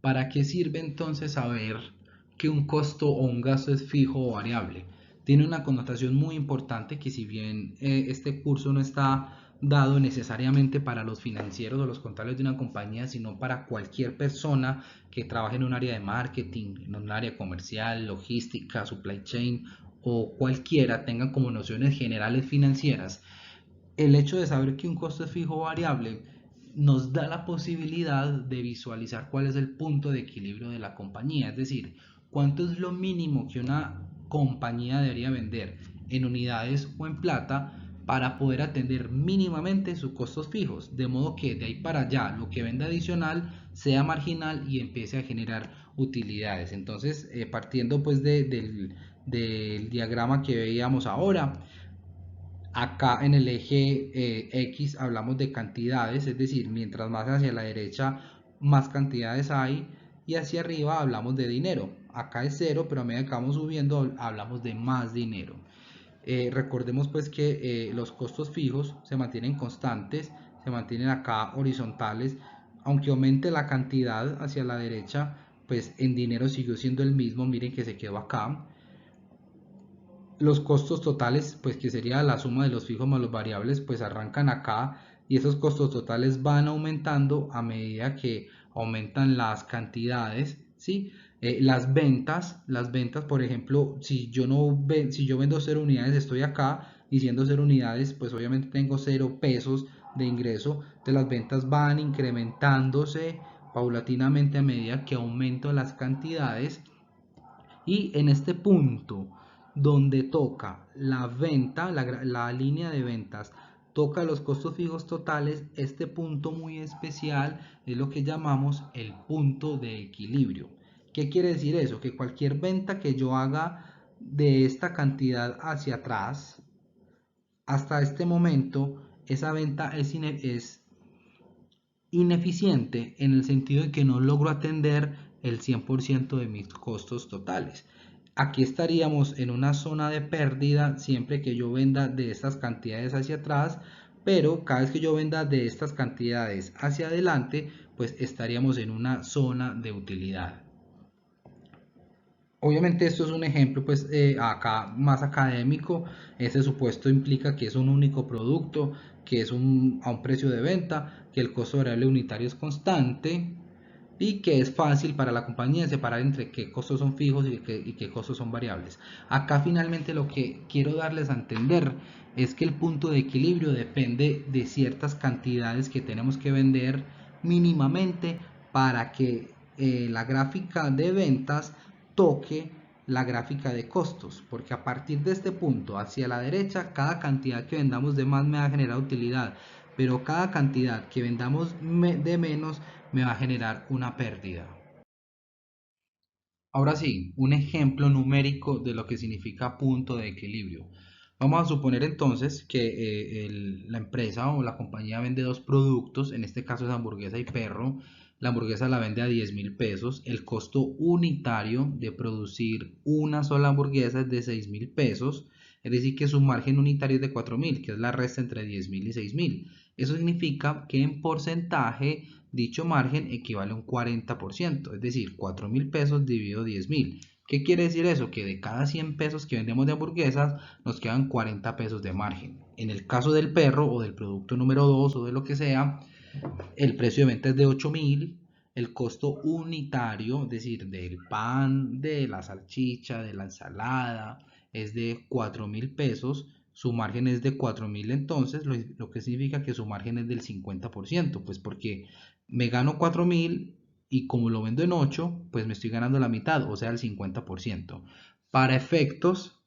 ¿Para qué sirve entonces saber que un costo o un gasto es fijo o variable? Tiene una connotación muy importante que si bien este curso no está dado necesariamente para los financieros o los contables de una compañía, sino para cualquier persona que trabaje en un área de marketing, en un área comercial, logística, supply chain o cualquiera tenga como nociones generales financieras, el hecho de saber que un costo es fijo o variable nos da la posibilidad de visualizar cuál es el punto de equilibrio de la compañía, es decir, cuánto es lo mínimo que una compañía debería vender en unidades o en plata para poder atender mínimamente sus costos fijos, de modo que de ahí para allá lo que venda adicional sea marginal y empiece a generar utilidades. Entonces, partiendo pues del diagrama que veíamos ahora, acá en el eje X hablamos de cantidades, es decir, mientras más hacia la derecha, más cantidades hay, y hacia arriba hablamos de dinero. Acá es cero, pero a medida que vamos subiendo hablamos de más dinero. Recordemos pues que los costos fijos se mantienen constantes, se mantienen acá horizontales, aunque aumente la cantidad hacia la derecha, pues en dinero siguió siendo el mismo, miren que se quedó acá. Los costos totales, pues que sería la suma de los fijos más los variables, pues arrancan acá y esos costos totales van aumentando a medida que aumentan las cantidades, ¿sí? Las ventas, por ejemplo, si yo no si yo vendo 0 unidades, estoy acá diciendo 0 unidades, pues obviamente tengo 0 pesos de ingreso. De las ventas van incrementándose paulatinamente a medida que aumento las cantidades, y en este punto donde toca la venta, la línea de ventas, toca los costos fijos totales, este punto muy especial es lo que llamamos el punto de equilibrio. ¿Qué quiere decir eso? Que cualquier venta que yo haga de esta cantidad hacia atrás, hasta este momento, esa venta es ineficiente en el sentido de que no logro atender el 100% de mis costos totales. Aquí estaríamos en una zona de pérdida siempre que yo venda de estas cantidades hacia atrás, pero cada vez que yo venda de estas cantidades hacia adelante, pues estaríamos en una zona de utilidad. Obviamente esto es un ejemplo pues acá más académico. Ese supuesto implica que es un único producto, que es a un precio de venta, que el costo variable unitario es constante y que es fácil para la compañía separar entre qué costos son fijos y qué costos son variables. Acá finalmente lo que quiero darles a entender es que el punto de equilibrio depende de ciertas cantidades que tenemos que vender mínimamente para que la gráfica de ventas toque la gráfica de costos, porque a partir de este punto hacia la derecha, cada cantidad que vendamos de más me va a generar utilidad, pero cada cantidad que vendamos de menos me va a generar una pérdida. Ahora sí, un ejemplo numérico de lo que significa punto de equilibrio. Vamos a suponer entonces que la empresa o la compañía vende dos productos, en este caso es hamburguesa y perro. La hamburguesa la vende a 10.000 pesos. El costo unitario de producir una sola hamburguesa es de 6.000 pesos. Es decir, que su margen unitario es de 4.000, que es la resta entre 10.000 y 6.000. Eso significa que en porcentaje dicho margen equivale a un 40%, es decir, 4.000 pesos dividido 10.000. ¿Qué quiere decir eso? Que de cada 100 pesos que vendemos de hamburguesas nos quedan 40 pesos de margen. En el caso del perro o del producto número 2 o de lo que sea, el precio de venta es de 8.000, el costo unitario, es decir, del pan, de la salchicha, de la ensalada, es de 4.000 pesos. Su margen es de 4.000, entonces lo que significa que su margen es del 50%, pues porque me gano 4.000 y como lo vendo en 8, pues me estoy ganando la mitad, o sea, el 50%. Para efectos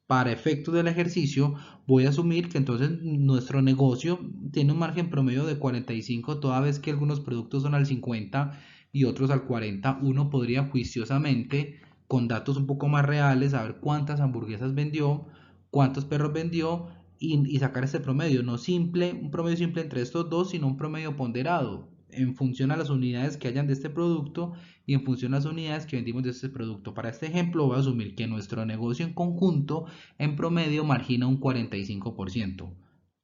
del ejercicio, voy a asumir que entonces nuestro negocio tiene un margen promedio de 45, toda vez que algunos productos son al 50 y otros al 40. Uno podría juiciosamente, con datos un poco más reales, saber cuántas hamburguesas vendió, cuántos perros vendió y sacar este promedio. No un promedio simple entre estos dos, sino un promedio ponderado en función a las unidades que hayan de este producto y en función a las unidades que vendimos de este producto. Para este ejemplo voy a asumir que nuestro negocio en conjunto en promedio margina un 45%.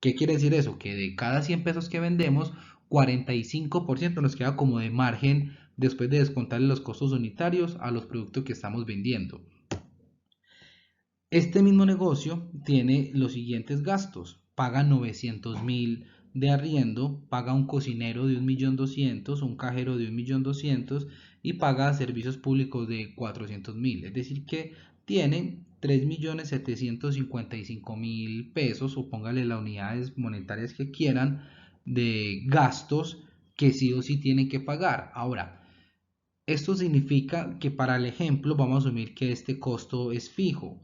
¿Qué quiere decir eso? Que de cada 100 pesos que vendemos, 45% nos queda como de margen después de descontarle los costos unitarios a los productos que estamos vendiendo. Este mismo negocio tiene los siguientes gastos: paga 900.000 de arriendo, paga un cocinero de 1.200.000, un cajero de 1.200.000 y paga servicios públicos de 400.000. Es decir que tiene 3.755.000 pesos, o póngale las unidades monetarias que quieran, de gastos que sí o sí tienen que pagar. Ahora, esto significa que para el ejemplo vamos a asumir que este costo es fijo.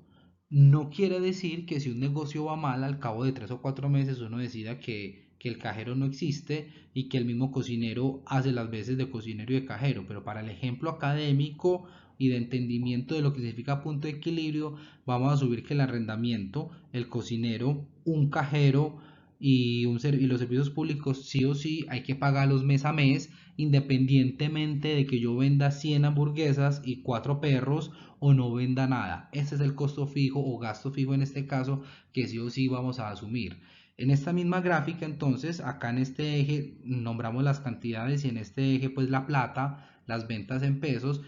No quiere decir que si un negocio va mal, al cabo de 3 o 4 meses uno decida que el cajero no existe y que el mismo cocinero hace las veces de cocinero y de cajero. Pero para el ejemplo académico y de entendimiento de lo que significa punto de equilibrio, vamos a asumir que el arrendamiento, el cocinero, un cajero y los servicios públicos sí o sí hay que pagarlos mes a mes, independientemente de que yo venda 100 hamburguesas y 4 perros o no venda nada. Este es el costo fijo o gasto fijo en este caso, que sí o sí vamos a asumir. En esta misma gráfica, entonces, acá en este eje nombramos las cantidades y en este eje pues la plata, las ventas en pesos.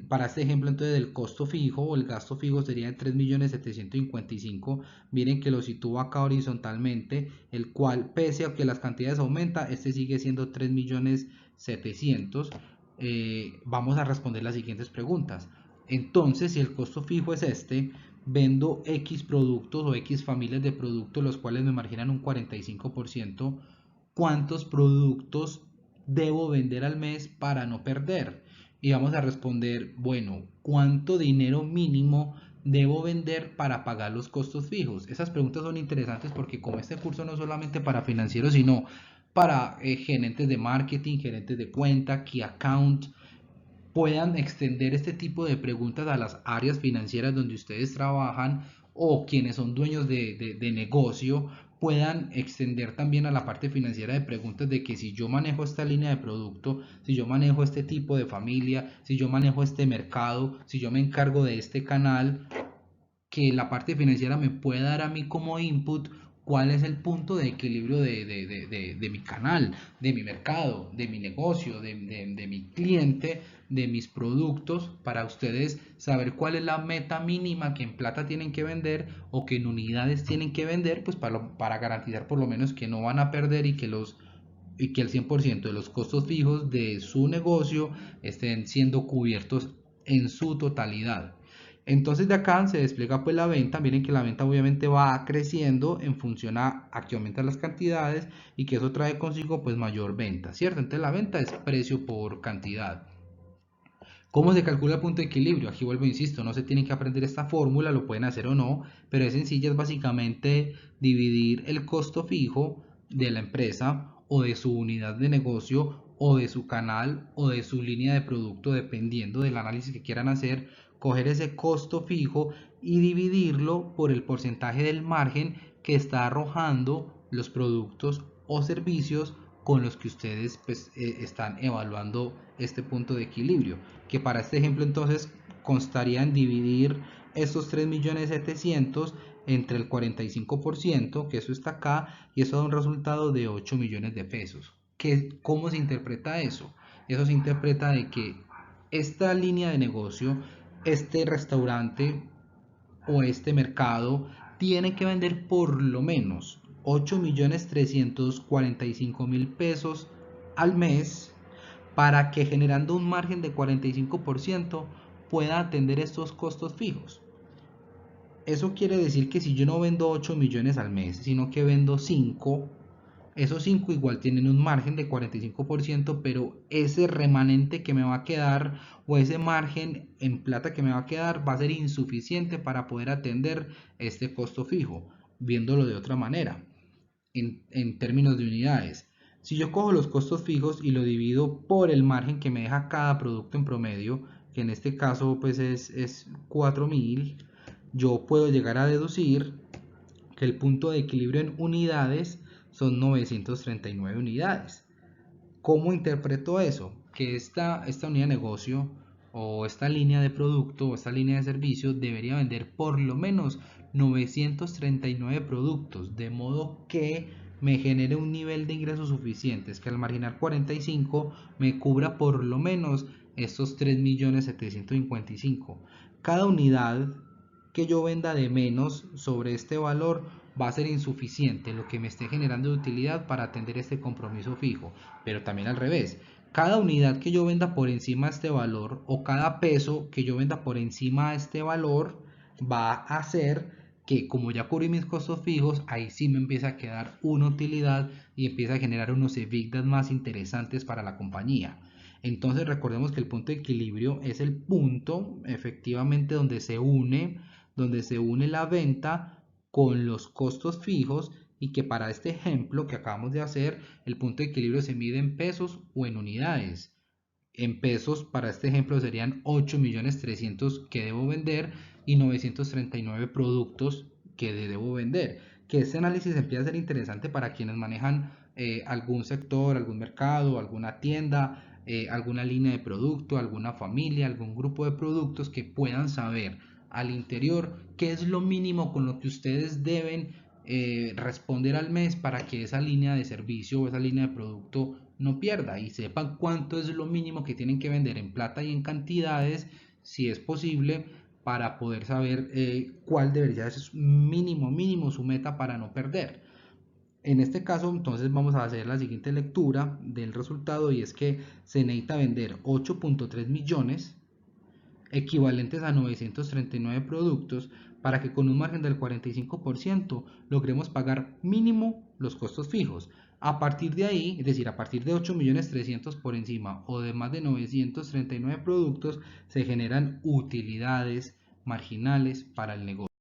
Para este ejemplo, entonces, el costo fijo o el gasto fijo sería de 3.755.000. Miren que lo sitúo acá horizontalmente, el cual, pese a que las cantidades aumentan, este sigue siendo 3.700.000. Vamos a responder las siguientes preguntas. Entonces, si el costo fijo es este, vendo X productos o X familias de productos, los cuales me marginan un 45%, ¿cuántos productos debo vender al mes para no perder? Y vamos a responder, bueno, ¿cuánto dinero mínimo debo vender para pagar los costos fijos? Esas preguntas son interesantes porque como este curso no es solamente para financieros, sino para gerentes de marketing, gerentes de cuenta, key account, puedan extender este tipo de preguntas a las áreas financieras donde ustedes trabajan, o quienes son dueños de negocio puedan extender también a la parte financiera de preguntas de que si yo manejo esta línea de producto, si yo manejo este tipo de familia, si yo manejo este mercado, si yo me encargo de este canal, que la parte financiera me puede dar a mí como input cuál es el punto de equilibrio de mi canal, de mi mercado, de mi negocio, de mi cliente, de mis productos, para ustedes saber cuál es la meta mínima que en plata tienen que vender o que en unidades tienen que vender, pues para garantizar por lo menos que no van a perder y que el 100% de los costos fijos de su negocio estén siendo cubiertos en su totalidad. Entonces de acá se despliega pues la venta. Miren que la venta obviamente va creciendo en función a que aumentan las cantidades y que eso trae consigo pues mayor venta, ¿cierto? Entonces la venta es precio por cantidad. ¿Cómo se calcula el punto de equilibrio? Aquí vuelvo, insisto, no se tienen que aprender esta fórmula, lo pueden hacer o no, pero es sencilla, es básicamente dividir el costo fijo de la empresa o de su unidad de negocio o de su canal o de su línea de producto, dependiendo del análisis que quieran hacer, coger ese costo fijo y dividirlo por el porcentaje del margen que está arrojando los productos o servicios con los que ustedes pues, están evaluando este punto de equilibrio, que para este ejemplo entonces constaría en dividir estos 3.700.000 entre el 45%, que eso está acá, y eso da un resultado de 8 millones de pesos. ¿Cómo se interpreta eso? Eso se interpreta de que esta línea de negocio, este restaurante o este mercado tiene que vender por lo menos 8.345.000 pesos al mes para que, generando un margen de 45%, pueda atender estos costos fijos. Eso quiere decir que si yo no vendo 8 millones al mes, sino que vendo 5, esos 5 igual tienen un margen de 45%, pero ese remanente que me va a quedar o ese margen en plata que me va a quedar va a ser insuficiente para poder atender este costo fijo, viéndolo de otra manera, en términos de unidades. Si yo cojo los costos fijos y lo divido por el margen que me deja cada producto en promedio, que en este caso pues es 4.000, yo puedo llegar a deducir que el punto de equilibrio en unidades son 939 unidades. ¿Cómo interpreto eso? Que esta unidad de negocio o esta línea de producto o esta línea de servicio debería vender por lo menos 939 productos, de modo que me genere un nivel de ingresos suficientes que al marginar 45 me cubra por lo menos estos 3.755.000. Cada unidad que yo venda de menos sobre este valor va a ser insuficiente lo que me esté generando de utilidad para atender este compromiso fijo, pero también al revés. Cada unidad que yo venda por encima de este valor o cada peso que yo venda por encima de este valor va a hacer que, como ya cubrí mis costos fijos, ahí sí me empieza a quedar una utilidad y empieza a generar unos EBITDA más interesantes para la compañía. Entonces recordemos que el punto de equilibrio es el punto efectivamente donde se une la venta con los costos fijos, y que para este ejemplo que acabamos de hacer, el punto de equilibrio se mide en pesos o en unidades. En pesos, para este ejemplo, serían 8.300.000 que debo vender y 939 productos que debo vender. Que este análisis empieza a ser interesante para quienes manejan algún sector, algún mercado, alguna tienda, alguna línea de producto, alguna familia, algún grupo de productos, que puedan saber al interior qué es lo mínimo con lo que ustedes deben responder al mes para que esa línea de servicio o esa línea de producto no pierda, y sepan cuánto es lo mínimo que tienen que vender en plata y en cantidades, si es posible, para poder saber cuál debería ser mínimo su meta para no perder. En este caso, entonces vamos a hacer la siguiente lectura del resultado, y es que se necesita vender 8.3 millones equivalentes a 939 productos para que con un margen del 45% logremos pagar mínimo los costos fijos. A partir de ahí, es decir, a partir de 8.300.000 por encima o de más de 939 productos, se generan utilidades marginales para el negocio.